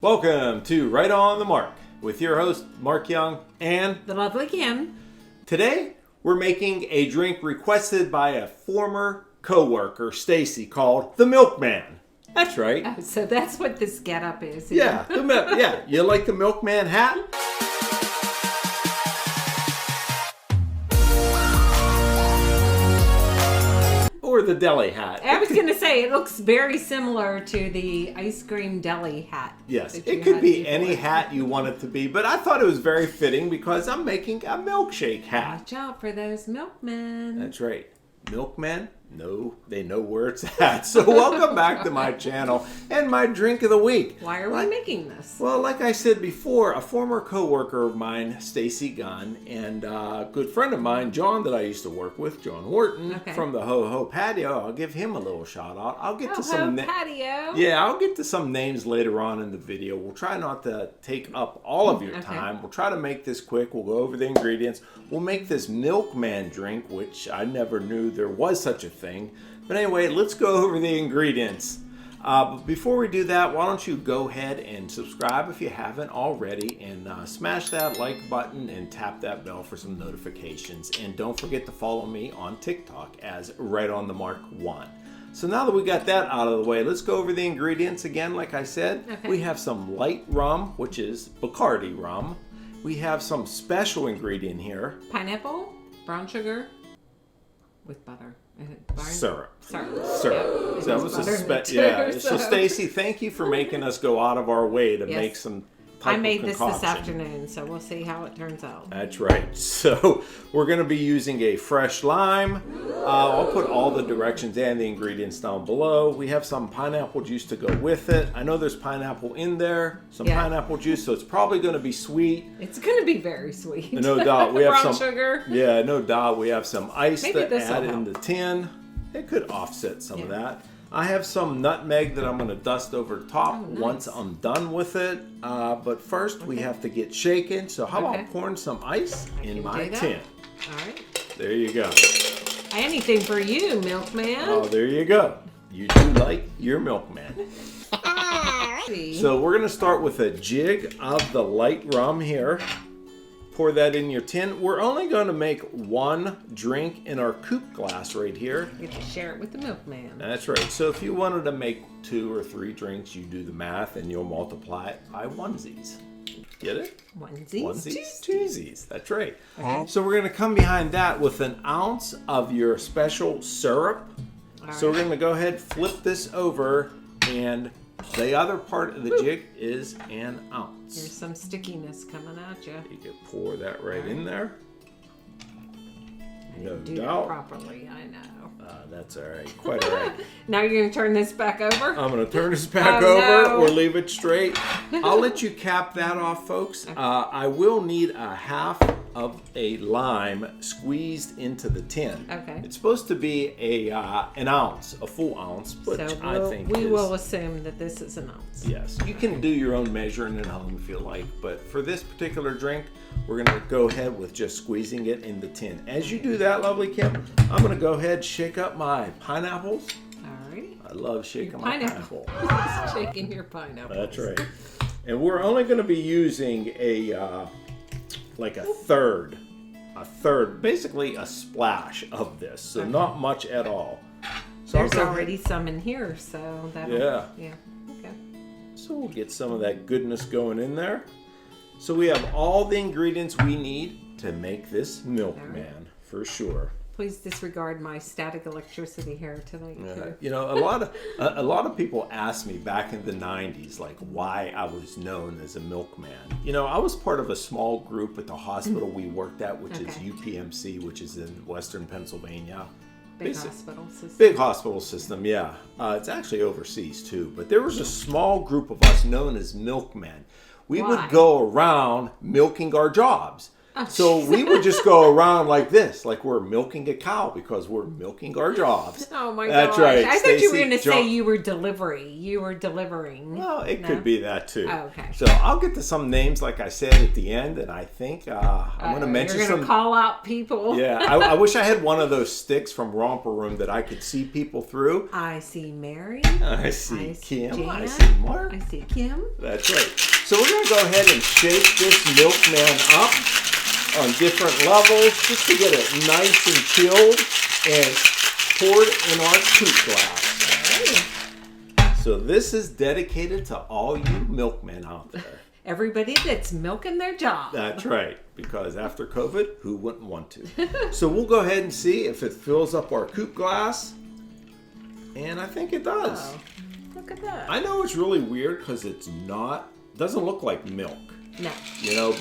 Welcome to Right on the Mark with your host, Mark Young, and the lovely Kim. Today, we're making a drink requested by a former co-worker, Stacy, called the Milkman. That's right. Oh, so that's what this getup is. Yeah, yeah. You like the Milkman hat? Or the deli hat. I was going to say, it looks very similar to the ice cream deli hat. Yes, it could be any hat you want it to be, but I thought it was very fitting because I'm making a milkshake hat. Watch out for those milkmen. That's right. Milkmen? No, they know where it's at. So welcome back to my channel and my drink of the week. Why are we making this? Well, like I said before, a former co-worker of mine, Stacy Gunn, and a good friend of mine, John, that I used to work with, John Wharton, from the Ho Ho Patio. I'll give him a little shout out. I'll get to some patio. Yeah, I'll get to some names later on in the video. We'll try not to take up all of your time. We'll try to make this quick. We'll go over the ingredients. We'll make this Milkman drink, which I never knew there was such a thing. But anyway, let's go over the ingredients. But before we do that, why don't you go ahead and subscribe if you haven't already, and smash that like button and tap that bell for some notifications. And don't forget to follow me on TikTok as Right on the Mark 1. So now that we got that out of the way, let's go over the ingredients again. Like I said, we have some light rum, which is Bacardi rum. We have some special ingredient here. Pineapple, brown sugar, with butter. Syrup. Syrup. Yeah, so that was So Stacy, thank you for making us go out of our way to make some type I made of this concoction. afternoon, so we'll see how it turns out. That's right. So we're going to be using a fresh lime. I'll put all the directions and the ingredients down below. We have some pineapple juice to go with it. I know there's pineapple in there, some pineapple juice, so it's probably going to be sweet. It's going to be very sweet. No doubt. We have brown some sugar. Yeah, no doubt. We have some ice Maybe to add in the tin. It could offset some of that. I have some nutmeg that I'm going to dust over top once I'm done with it. But first, we have to get shaken. So how about pouring some ice in my tin? All right. There you go. Anything for you, Milkman. Oh, there you go. You do like your Milkman. So we're going to start with a jig of the light rum here. Pour that in your tin. We're only going to make one drink in our coupe glass right here. You get to share it with the Milkman. That's right. So if you wanted to make 2 or 3 drinks, you do the math and you'll multiply it by onesies. Get it? Onesies, twosies. That's right. So we're going to come behind that with an ounce of your special syrup. So we're going to go ahead, flip this over, and the other part of the jig is an ounce. There's some stickiness coming at you. You can pour that right in there. No doubt. Do that properly, I know. That's all right. Quite all right. Now you're going to turn this back over? I'm going to turn this back over or leave it straight. I'll let you cap that off, folks. I will need a half of a lime squeezed into the tin. Okay. It's supposed to be an ounce, a full ounce, which I think we will assume that this is an ounce. Yes. You can do your own measuring at home if you like, but for this particular drink, we're going to go ahead with just squeezing it in the tin. As you do that, lovely Kim, I'm going to go ahead and shake up my pineapples. All right. I love shaking my pineapple. Shaking your pineapple. That's right. And we're only going to be using like a third, basically a splash of this. So not much at all. So there's already some in here, so that'll... Yeah. Okay. So we'll get some of that goodness going in there. So we have all the ingredients we need to make this Milkman, for sure. Please disregard my static electricity here tonight. You know, a lot of people asked me back in the 90s, like, why I was known as a milkman. You know, I was part of a small group at the hospital we worked at, which is UPMC, which is in Western Pennsylvania. Big hospital system. Big hospital system, yeah. It's actually overseas, too. But there was a small group of us known as milkmen. We would go around milking our jobs. So we would just go around like this, like we're milking a cow because we're milking our jobs. Oh my That's gosh. right. I thought you were Stacy, going to say you were delivery. You were delivering. Well, it could be that too. Oh, okay. So I'll get to some names, like I said, at the end, and I think I'm going to mention You're going to call out people. Yeah, I wish I had one of those sticks from Romper Room that I could see people through. I see Mary. I see Kim. Jan, I see Mark. I see Kim. That's right. So we're going to go ahead and shake this Milkman up on different levels just to get it nice and chilled and poured in our coupe glass. Right. So this is dedicated to all you milkmen out there. Everybody that's milking their job. That's right, because after COVID, who wouldn't want to? So we'll go ahead and see if it fills up our coupe glass. And I think it does. Oh, look at that. I know it's really weird because doesn't look like milk. No. You know,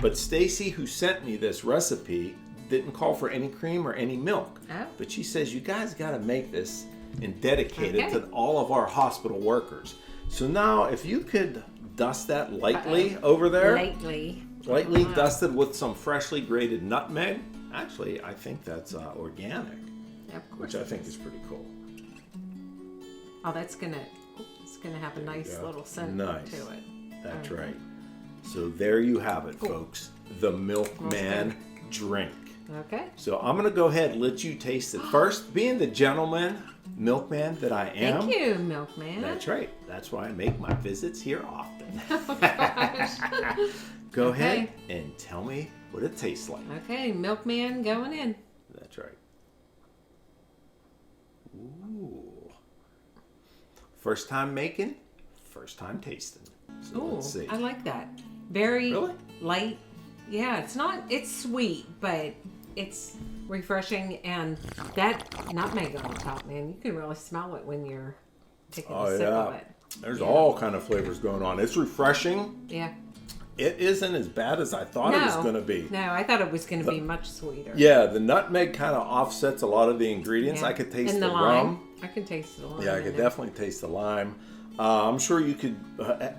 but Stacy, who sent me this recipe, didn't call for any cream or any milk. Oh. But she says, you guys got to make this and dedicate it Okay. to all of our hospital workers. So now, if you could dust that lightly over there. Lightly dusted with some freshly grated nutmeg. Actually, I think that's organic, which I think is pretty cool. Oh, it's gonna have a nice little scent to it. That's right. So there you have it, folks. The Milkman drink. Okay. So I'm going to go ahead and let you taste it first. Being the milkman that I am. Thank you, Milkman. That's right. That's why I make my visits here often. Oh, gosh. Go ahead and tell me what it tastes like. Okay, Milkman going in. That's right. Ooh. First time making, first time tasting. So Ooh, let's see. I like that. Very Really? light. Yeah, it's sweet, but it's refreshing, and that nutmeg on the top, man, you can really smell it when you're taking a sip of it. There's all kind of flavors going on. It's refreshing. Yeah. It isn't as bad as I thought it was going to be. No, I thought it was going to be much sweeter. Yeah, the nutmeg kind of offsets a lot of the ingredients. Yeah. I could taste And the lime. rum. I can taste the lime. Yeah, I could definitely taste the lime. I'm sure you could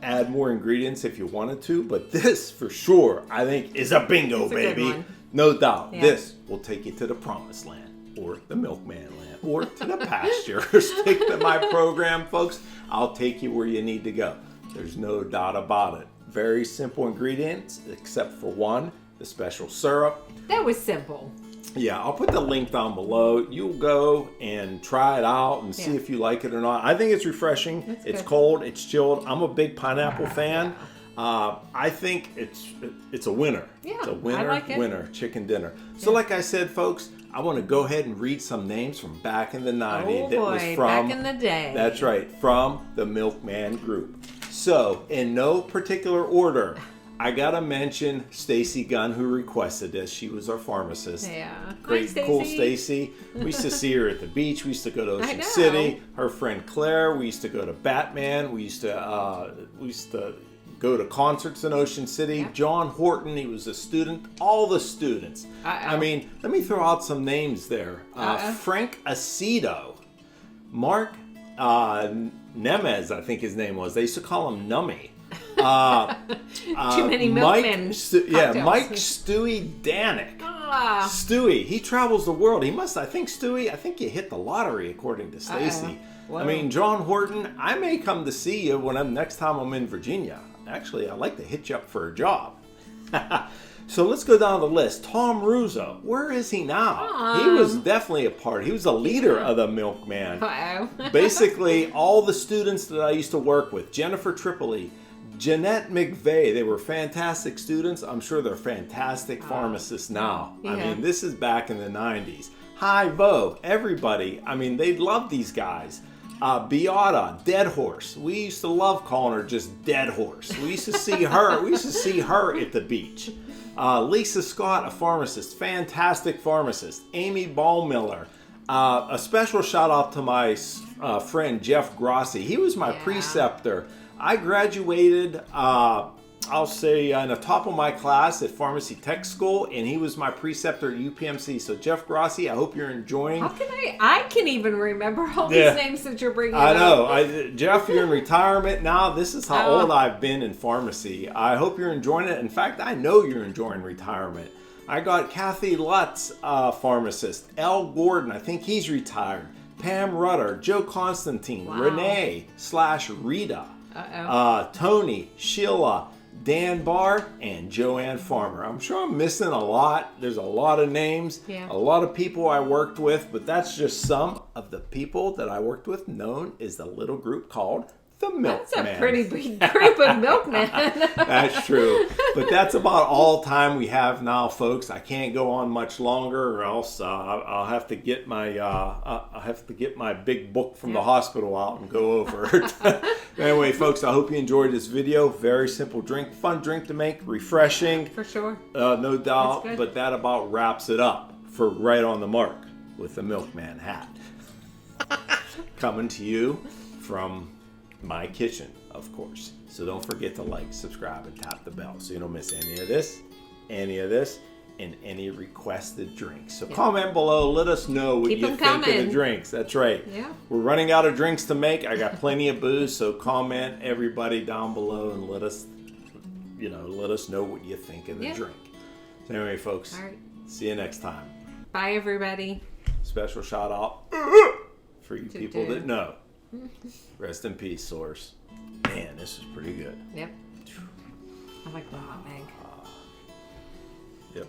add more ingredients if you wanted to, but this for sure I think is a bingo, It's a good baby. one. No doubt. Yeah. This will take you to the promised land, or the Milkman land, or to the pasture. Stick to my program, folks. I'll take you where you need to go. There's no doubt about it. Very simple ingredients, except for one, the special syrup. That was simple. Yeah, I'll put the link down below. You'll go and try it out and see if you like it or not. I think it's refreshing. It's good. cold. It's chilled. I'm a big pineapple fan. I think it's a winner. Yeah, it's a winner, I like it. winner, chicken dinner. So like I said, folks, I want to go ahead and read some names from back in the 90s. Oh that boy, was from, back in the day. That's right, from the Milkman group. So, in no particular order, I gotta mention Stacy Gunn, who requested this. She was our pharmacist. Yeah. Great, Hi, cool Stacey. Stacy. We used to see her at the beach. We used to go to I Ocean know. City. Her friend Claire. We used to go to Batman. We used to go to concerts in Ocean City. Yeah. John Horton, he was a student. All the students. I mean, let me throw out some names there. Frank Aceto, Mark Nemez, I think his name was. They used to call him Nummy. Too many Milkmen. Mike Stewie Danik. Stewie, he travels the world. He must, I think you hit the lottery according to Stacy. I mean, John Horton, I may come to see you next time I'm in Virginia. Actually, I'd like to hit you up for a job. So let's go down the list. Tom Russo, where is he now? He was definitely a part. He was a leader of the Milkman. Basically, all the students that I used to work with, Jennifer Tripoli, Jeanette McVeigh, they were fantastic students. I'm sure they're fantastic pharmacists now. Yeah. I mean, this is back in the 90s. Hi, Vo, everybody. I mean, they loved these guys. Beata, Dead Horse. We used to love calling her just Dead Horse. We used to see her. We used to see her at the beach. Lisa Scott, a pharmacist, fantastic pharmacist. Amy Ballmiller. A special shout out to my friend Jeff Grossi. He was my preceptor. I graduated I'll say in the top of my class at Pharmacy Tech School, and he was my preceptor at UPMC. So Jeff Grossi, I hope you're enjoying. How can I can even remember all these names that you're bringing I know. up. Jeff, you're in retirement now. This is how old I've been in pharmacy. I hope you're enjoying it. In fact, I know you're enjoying retirement. I got Kathy Lutz, pharmacist. L. Gordon, I think he's retired. Pam Rutter, Joe Constantine, Renee / Rita, Tony, Sheila, Dan Barr, and Joanne Farmer. I'm sure I'm missing a lot. There's a lot of names, a lot of people I worked with, but that's just some of the people that I worked with known as the little group called the Milkmen. That's a pretty big group of milkmen. That's true. But that's about all time we have now, folks. I can't go on much longer, or else I'll have to get my big book from the hospital out and go over it. Anyway, folks, I hope you enjoyed this video. Very simple drink, fun drink to make, refreshing. For sure. No doubt. But that about wraps it up for Right on the Mark with the Milkman hat. Coming to you from my kitchen, of course. So don't forget to like, subscribe, and tap the bell so you don't miss any of this, and any requested drinks. So comment below, let us know what you think of the drinks. That's right. Yeah. We're running out of drinks to make. I got plenty of booze, so comment everybody down below and let us know what you think of the drink. So anyway, folks, all right. See you next time. Bye, everybody. Special shout out for you people that know. Rest in peace, Source. Man, this is pretty good. Yep. I like the nutmeg. Yep.